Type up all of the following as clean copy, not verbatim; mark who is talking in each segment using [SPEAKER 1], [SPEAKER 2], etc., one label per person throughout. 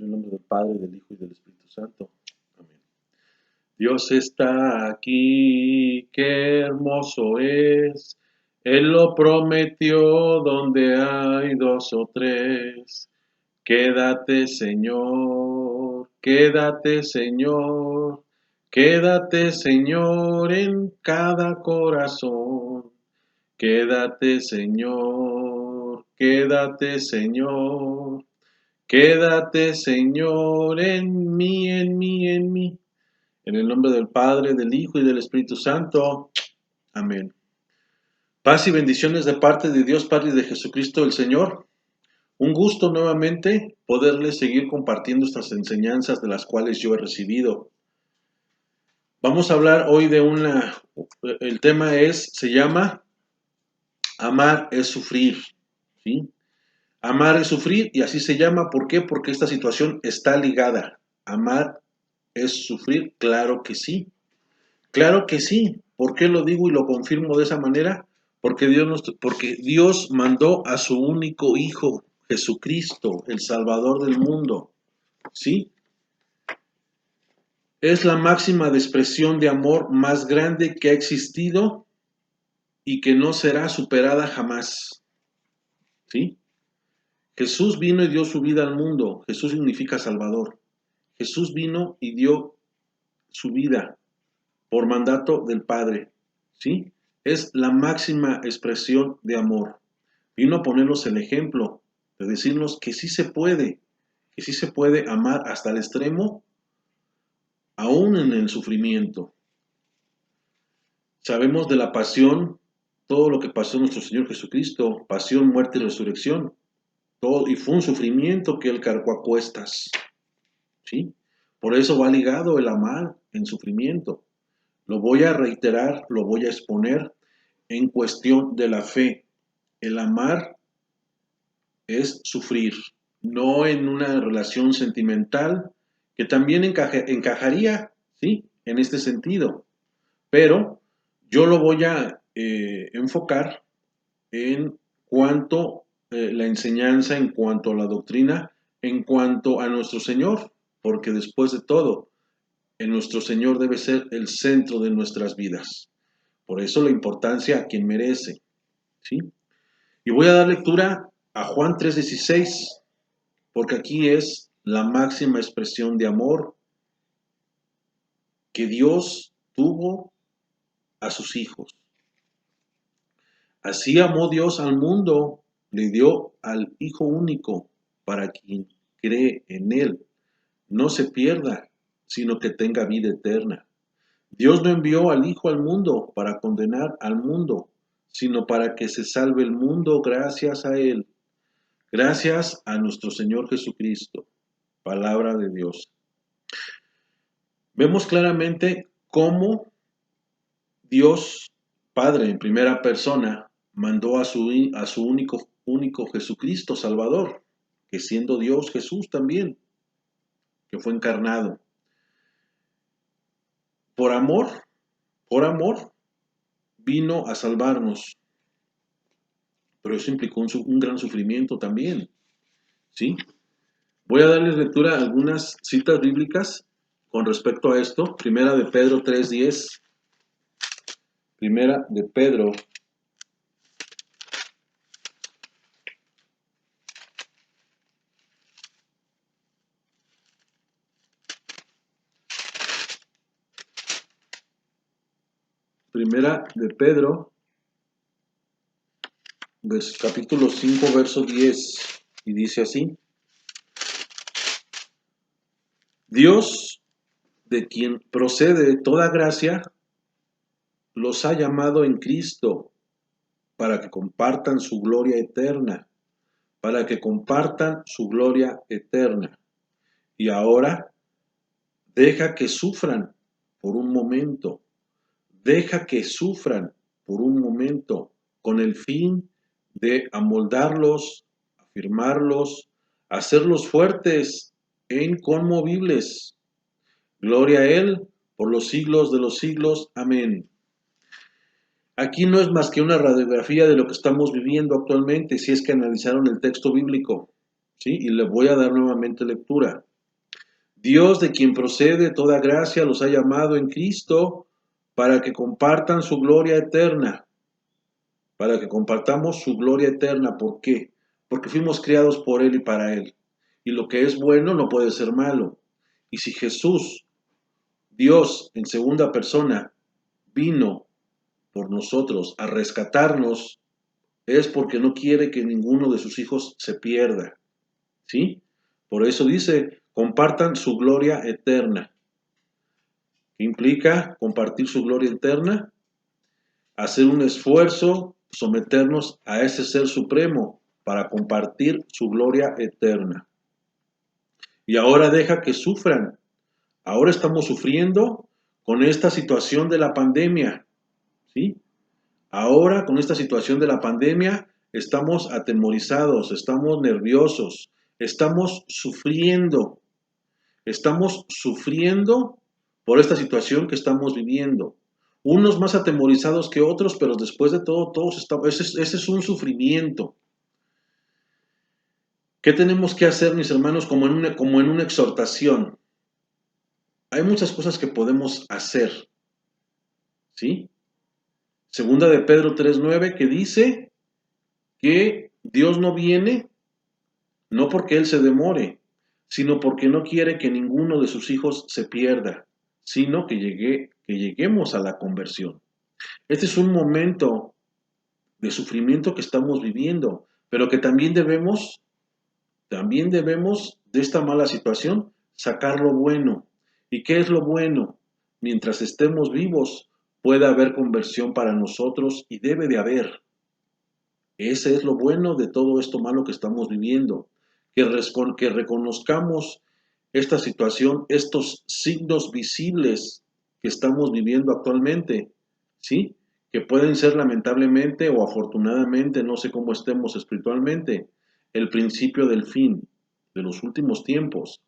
[SPEAKER 1] En el nombre del Padre, del Hijo y del Espíritu Santo. Amén. Dios está aquí, qué hermoso es. Él lo prometió donde hay dos o tres. Quédate, Señor, quédate, Señor, quédate, Señor, en cada corazón. Quédate, Señor, quédate, Señor. Quédate, Señor, en mí, en mí, en mí. En el nombre del Padre, del Hijo y del Espíritu Santo. Amén. Paz y bendiciones de parte de Dios Padre y de Jesucristo el Señor. Un gusto nuevamente poderles seguir compartiendo estas enseñanzas de las cuales yo he recibido. Vamos a hablar hoy de el tema se llama Amar es sufrir. ¿Sí? Amar es sufrir y así se llama. ¿Por qué? Porque esta situación está ligada. Amar es sufrir, claro que sí. Claro que sí. ¿Por qué lo digo y lo confirmo de esa manera? Porque Dios mandó a su único Hijo, Jesucristo, el Salvador del mundo. ¿Sí? Es la máxima de expresión de amor más grande que ha existido y que no será superada jamás. ¿Sí? Jesús vino y dio su vida al mundo. Jesús significa Salvador. Jesús vino y dio su vida por mandato del Padre, ¿sí? Es la máxima expresión de amor. Vino a ponernos el ejemplo de decirnos que sí se puede amar hasta el extremo, aún en el sufrimiento. Sabemos de la pasión, todo lo que pasó nuestro Señor Jesucristo, pasión, muerte y resurrección, todo, y fue un sufrimiento que Él cargó a cuestas, ¿sí? Por eso va ligado el amar en sufrimiento. Lo voy a reiterar, lo voy a exponer en cuestión de la fe. El amar es sufrir, no en una relación sentimental que también encajaría, ¿sí? En este sentido. Pero yo lo voy a enfocar en cuanto la enseñanza, en cuanto a la doctrina, en cuanto a nuestro Señor, porque después de todo, nuestro Señor debe ser el centro de nuestras vidas. Por eso la importancia a quien merece, ¿sí? Y voy a dar lectura a Juan 3:16, porque aquí es la máxima expresión de amor que Dios tuvo a sus hijos. Así amó Dios al mundo, le dio al Hijo único, para quien cree en Él no se pierda, sino que tenga vida eterna. Dios no envió al Hijo al mundo para condenar al mundo, sino para que se salve el mundo gracias a Él, gracias a nuestro Señor Jesucristo. Palabra de Dios. Vemos claramente cómo Dios Padre en primera persona mandó a su único Jesucristo Salvador, que siendo Dios Jesús también, que fue encarnado. Por amor, vino a salvarnos, pero eso implicó un gran sufrimiento también, ¿sí? Voy a darles lectura a algunas citas bíblicas con respecto a esto. Primera de Pedro 3:10. Primera de Pedro. Primera de Pedro, capítulo 5, verso 10. Y dice así: Dios, de quien procede toda gracia, los ha llamado en Cristo para que compartan su gloria eterna, para que compartan su gloria eterna. Y ahora, deja que sufran por un momento, deja que sufran por un momento, con el fin de amoldarlos, afirmarlos, hacerlos fuertes e inconmovibles. Gloria a Él por los siglos de los siglos. Amén. Aquí no es más que una radiografía de lo que estamos viviendo actualmente, si es que analizaron el texto bíblico, ¿sí? Y le voy a dar nuevamente lectura. Dios, de quien procede toda gracia, los ha llamado en Cristo para que compartan su gloria eterna, para que compartamos su gloria eterna. ¿Por qué? Porque fuimos criados por Él y para Él. Y lo que es bueno no puede ser malo. Y si Jesús, Dios en segunda persona, vino por nosotros a rescatarnos, es porque no quiere que ninguno de sus hijos se pierda. ¿Sí? Por eso dice, compartan su gloria eterna. ¿Qué implica compartir su gloria eterna? Hacer un esfuerzo, someternos a ese ser supremo para compartir su gloria eterna. Y ahora deja que sufran. Ahora estamos sufriendo con esta situación de la pandemia, ¿sí? Ahora con esta situación de la pandemia estamos atemorizados, estamos nerviosos, estamos sufriendo por esta situación que estamos viviendo. Unos más atemorizados que otros, pero después de todo, todos estamos, ese es un sufrimiento. ¿Qué tenemos que hacer, mis hermanos, como en una exhortación? Hay muchas cosas que podemos hacer, ¿sí? Segunda de Pedro 3:9, que dice que Dios no viene, no porque Él se demore, sino porque no quiere que ninguno de sus hijos se pierda, sino que lleguemos a la conversión. Este es un momento de sufrimiento que estamos viviendo, pero que también debemos de esta mala situación sacar lo bueno. ¿Y qué es lo bueno? Mientras estemos vivos, puede haber conversión para nosotros y debe de haber. Ese es lo bueno de todo esto malo que estamos viviendo. Que reconozcamos esta situación, estos signos visibles que estamos viviendo actualmente, ¿sí? Que pueden ser lamentablemente o afortunadamente, no sé cómo estemos espiritualmente, el principio del fin, de los últimos tiempos.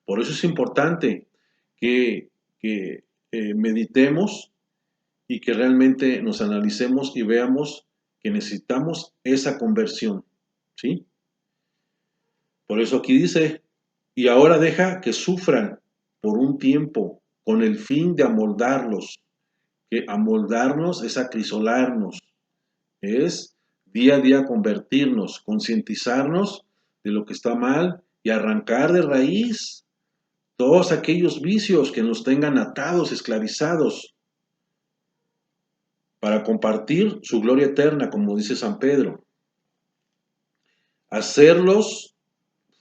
[SPEAKER 1] Por eso es importante que meditemos y que realmente nos analicemos y veamos que necesitamos esa conversión, ¿sí? Por eso aquí dice, y ahora deja que sufran por un tiempo con el fin de amoldarlos, que amoldarnos es acrisolarnos, es día a día convertirnos, concientizarnos de lo que está mal y arrancar de raíz todos aquellos vicios que nos tengan atados, esclavizados, para compartir su gloria eterna, como dice San Pedro. Hacerlos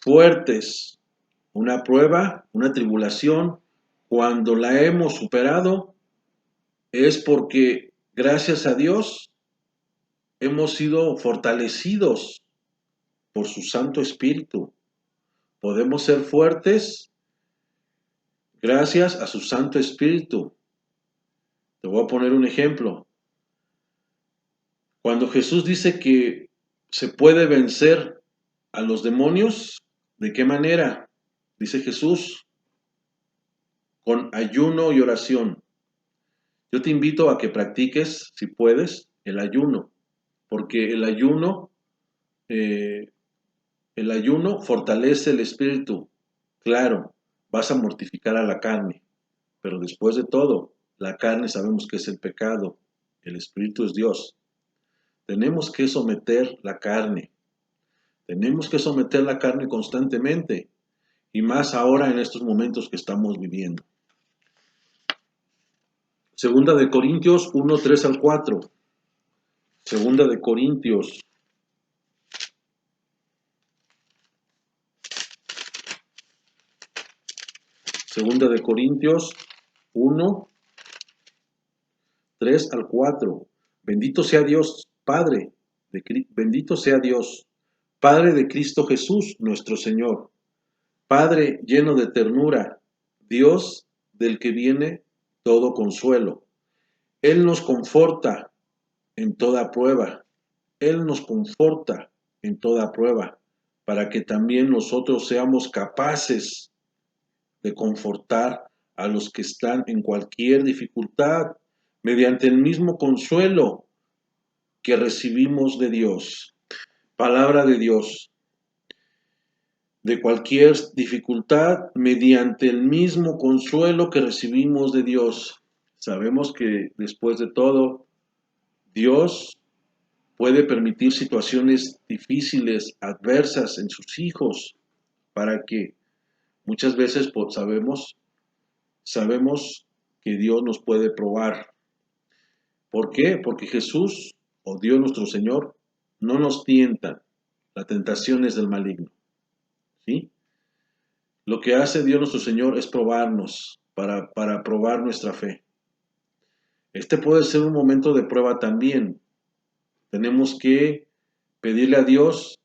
[SPEAKER 1] fuertes. Una prueba, una tribulación, cuando la hemos superado, es porque, gracias a Dios, hemos sido fortalecidos por su Santo Espíritu. Podemos ser fuertes gracias a su Santo Espíritu. Te voy a poner un ejemplo. Cuando Jesús dice que se puede vencer a los demonios, ¿de qué manera? Dice Jesús, con ayuno y oración. Yo te invito a que practiques, si puedes, el ayuno, porque eh, el ayuno fortalece el espíritu. Claro, vas a mortificar a la carne, pero después de todo, la carne sabemos que es el pecado, el espíritu es Dios. Tenemos que someter la carne, tenemos que someter la carne constantemente, y más ahora en estos momentos que estamos viviendo. Segunda de Corintios 1:3-4. Segunda de Corintios. Segunda de Corintios 1:3-4. Bendito sea Dios, bendito sea Dios, Padre de Cristo Jesús, nuestro Señor. Padre lleno de ternura, Dios del que viene todo consuelo. Él nos conforta en toda prueba. Él nos conforta en toda prueba, para que también nosotros seamos capaces de confortar a los que están en cualquier dificultad, mediante el mismo consuelo que recibimos de Dios. Palabra de Dios. de cualquier dificultad mediante el mismo consuelo que recibimos de Dios. Sabemos que después de todo, Dios puede permitir situaciones difíciles, adversas en sus hijos, para que muchas veces sabemos que Dios nos puede probar. ¿Por qué? Porque Jesús, o Dios nuestro Señor, no nos tienta. La tentación es del maligno. ¿Sí? Lo que hace Dios nuestro Señor es probarnos, para probar nuestra fe. Este puede ser un momento de prueba también. Tenemos que pedirle a Dios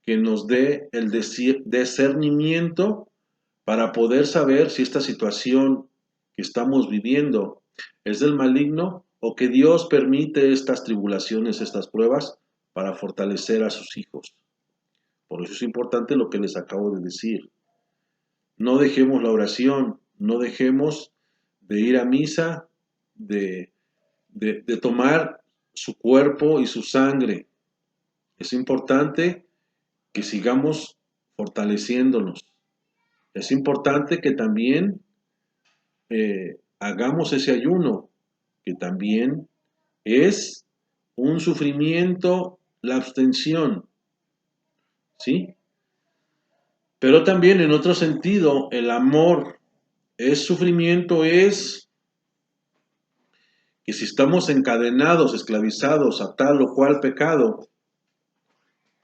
[SPEAKER 1] que nos dé el discernimiento para poder saber si esta situación que estamos viviendo es del maligno o que Dios permite estas tribulaciones, estas pruebas, para fortalecer a sus hijos. Por eso es importante lo que les acabo de decir. No dejemos la oración, no dejemos de ir a misa, de tomar su cuerpo y su sangre. Es importante que sigamos fortaleciéndonos. Es importante que también hagamos ese ayuno, que también es un sufrimiento la abstención, ¿sí? Pero también en otro sentido, el amor es sufrimiento, es que si estamos encadenados, esclavizados a tal o cual pecado,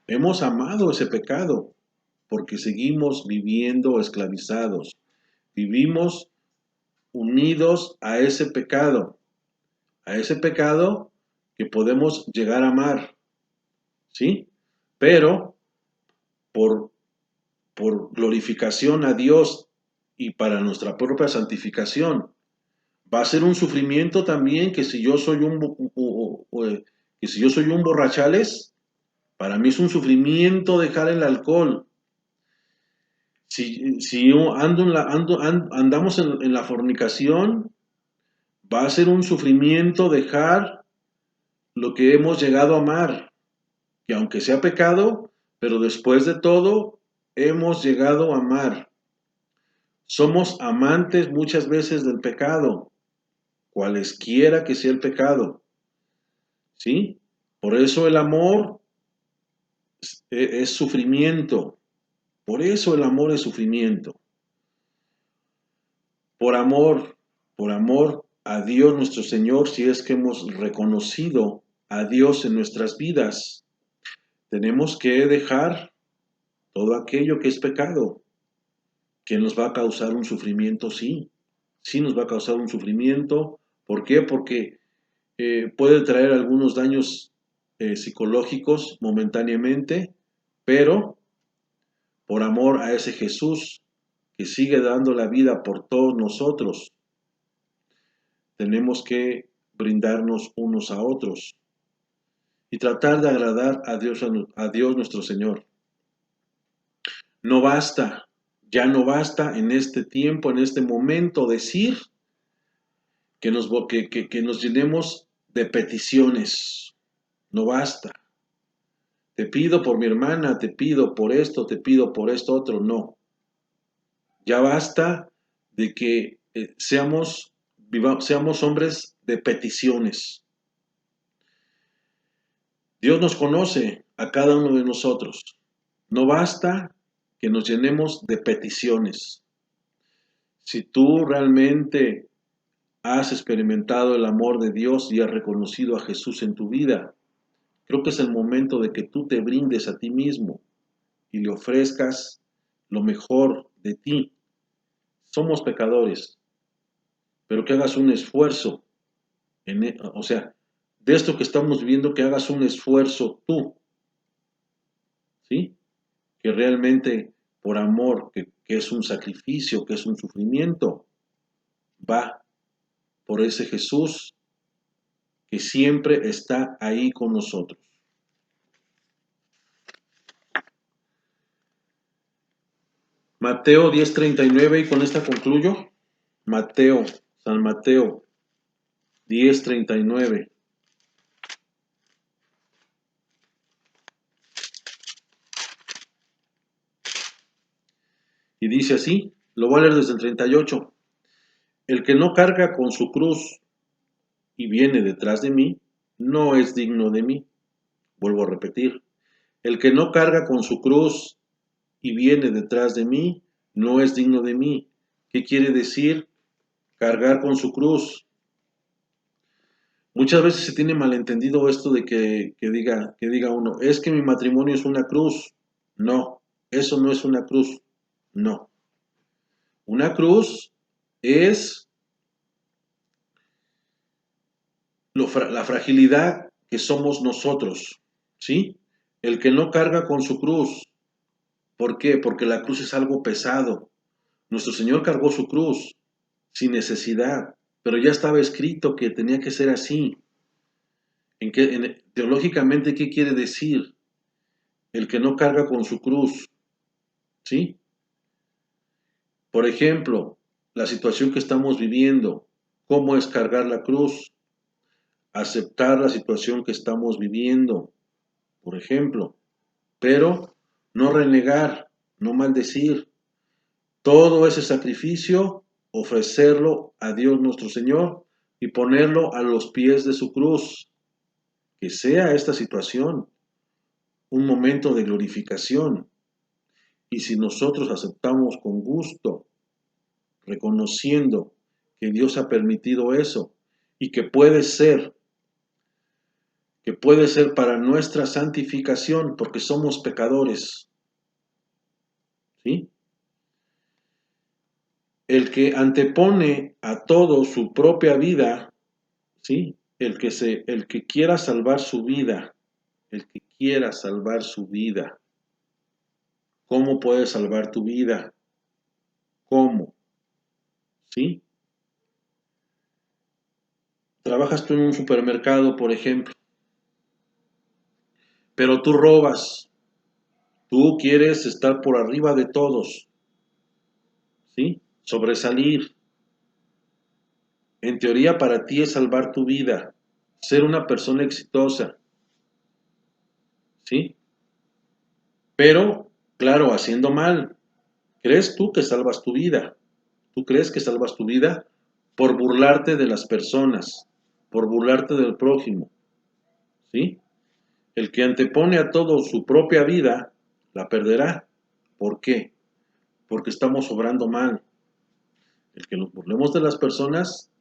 [SPEAKER 1] hemos amado ese pecado, porque seguimos viviendo esclavizados, vivimos unidos a ese pecado que podemos llegar a amar, ¿sí? Pero por, por glorificación a Dios y para nuestra propia santificación, va a ser un sufrimiento también que si yo soy que si yo soy un borrachales, para mí es un sufrimiento dejar el alcohol. Si yo andamos en la fornicación, va a ser un sufrimiento dejar lo que hemos llegado a amar, que aunque sea pecado, pero después de todo, hemos llegado a amar. Somos amantes muchas veces del pecado, cualesquiera que sea el pecado, ¿sí? Por eso el amor es sufrimiento, por eso el amor es sufrimiento. Por amor, por amor a Dios nuestro Señor, si es que hemos reconocido a Dios en nuestras vidas, tenemos que dejar todo aquello que es pecado, que nos va a causar un sufrimiento, sí, sí nos va a causar un sufrimiento. ¿Por qué? Porque puede traer algunos daños psicológicos momentáneamente, pero por amor a ese Jesús que sigue dando la vida por todos nosotros, tenemos que brindarnos unos a otros y tratar de agradar a Dios nuestro Señor. No basta, ya no basta en este tiempo, en este momento, decir que nos llenemos de peticiones. No basta. Te pido por mi hermana, te pido por esto, te pido por esto otro. No. Ya basta de que seamos hombres de peticiones. Dios nos conoce a cada uno de nosotros. No basta que nos llenemos de peticiones. Si tú realmente has experimentado el amor de Dios y has reconocido a Jesús en tu vida, creo que es el momento de que tú te brindes a ti mismo y le ofrezcas lo mejor de ti. Somos pecadores, pero que hagas un esfuerzo, o sea, de esto que estamos viviendo, que hagas un esfuerzo tú, ¿sí? Que realmente por amor, que es un sacrificio, que es un sufrimiento, va por ese Jesús que siempre está ahí con nosotros. Mateo 10:39, y con esta concluyo. San Mateo 10:39. Y dice así, lo voy a leer desde el 38. El que no carga con su cruz y viene detrás de mí, no es digno de mí. Vuelvo a repetir, el que no carga con su cruz y viene detrás de mí, no es digno de mí. ¿Qué quiere decir cargar con su cruz? Muchas veces se tiene malentendido esto de que diga uno, es que mi matrimonio es una cruz. No, eso no es una cruz. No. Una cruz es la fragilidad que somos nosotros, ¿sí? El que no carga con su cruz. ¿Por qué? Porque la cruz es algo pesado. Nuestro Señor cargó su cruz sin necesidad, pero ya estaba escrito que tenía que ser así. Teológicamente, ¿qué quiere decir? El que no carga con su cruz, ¿sí? Por ejemplo, la situación que estamos viviendo, ¿cómo es cargar la cruz? Aceptar la situación que estamos viviendo, por ejemplo, pero no renegar, no maldecir. Todo ese sacrificio, ofrecerlo a Dios nuestro Señor y ponerlo a los pies de su cruz. Que sea esta situación un momento de glorificación. Y si nosotros aceptamos con gusto, reconociendo que Dios ha permitido eso y que puede ser para nuestra santificación, porque somos pecadores, ¿sí? El que antepone a todo su propia vida, ¿sí? El que quiera salvar su vida, el que quiera salvar su vida. ¿Cómo puedes salvar tu vida? ¿Cómo? ¿Sí? Trabajas tú en un supermercado, por ejemplo, pero tú robas, tú quieres estar por arriba de todos, ¿sí? Sobresalir. En teoría para ti es salvar tu vida, ser una persona exitosa, ¿sí? Pero, claro, haciendo mal. ¿Crees tú que salvas tu vida? ¿Tú crees que salvas tu vida? Por burlarte de las personas, por burlarte del prójimo, ¿sí? El que antepone a todo su propia vida, la perderá. ¿Por qué? Porque estamos obrando mal. El que nos burlemos de las personas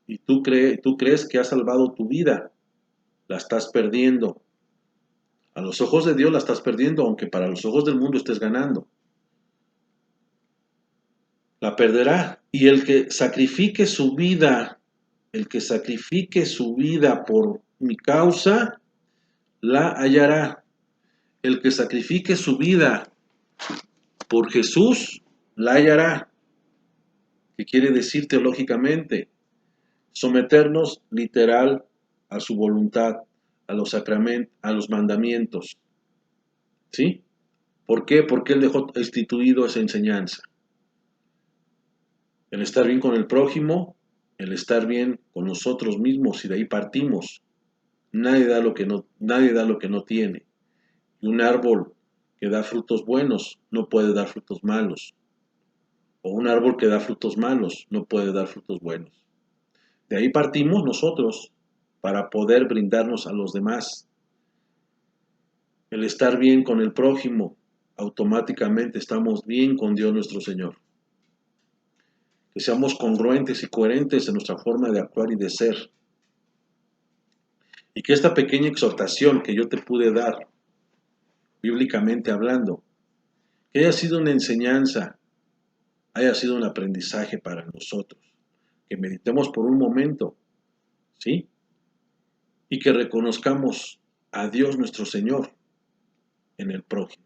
[SPEAKER 1] y tú crees que has salvado tu vida, la estás perdiendo. A los ojos de Dios la estás perdiendo, aunque para los ojos del mundo estés ganando. La perderá. Y el que sacrifique su vida por mi causa, la hallará. El que sacrifique su vida por Jesús, la hallará. ¿Qué quiere decir teológicamente? Someternos literal a su voluntad, a los sacramentos, a los mandamientos. ¿Sí? ¿Por qué? Porque Él dejó instituido esa enseñanza. El estar bien con el prójimo, el estar bien con nosotros mismos y de ahí partimos. Nadie da lo que no tiene. Y un árbol que da frutos buenos no puede dar frutos malos. O un árbol que da frutos malos no puede dar frutos buenos. De ahí partimos nosotros para poder brindarnos a los demás. El estar bien con el prójimo, automáticamente estamos bien con Dios nuestro Señor. Que seamos congruentes y coherentes en nuestra forma de actuar y de ser. Y que esta pequeña exhortación que yo te pude dar, bíblicamente hablando, que haya sido una enseñanza, haya sido un aprendizaje para nosotros. Que meditemos por un momento, ¿sí? Y que reconozcamos a Dios nuestro Señor en el prójimo.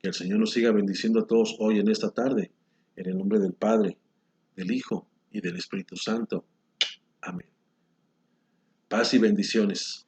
[SPEAKER 1] Que el Señor nos siga bendiciendo a todos hoy en esta tarde, en el nombre del Padre, del Hijo y del Espíritu Santo. Amén. Paz y bendiciones.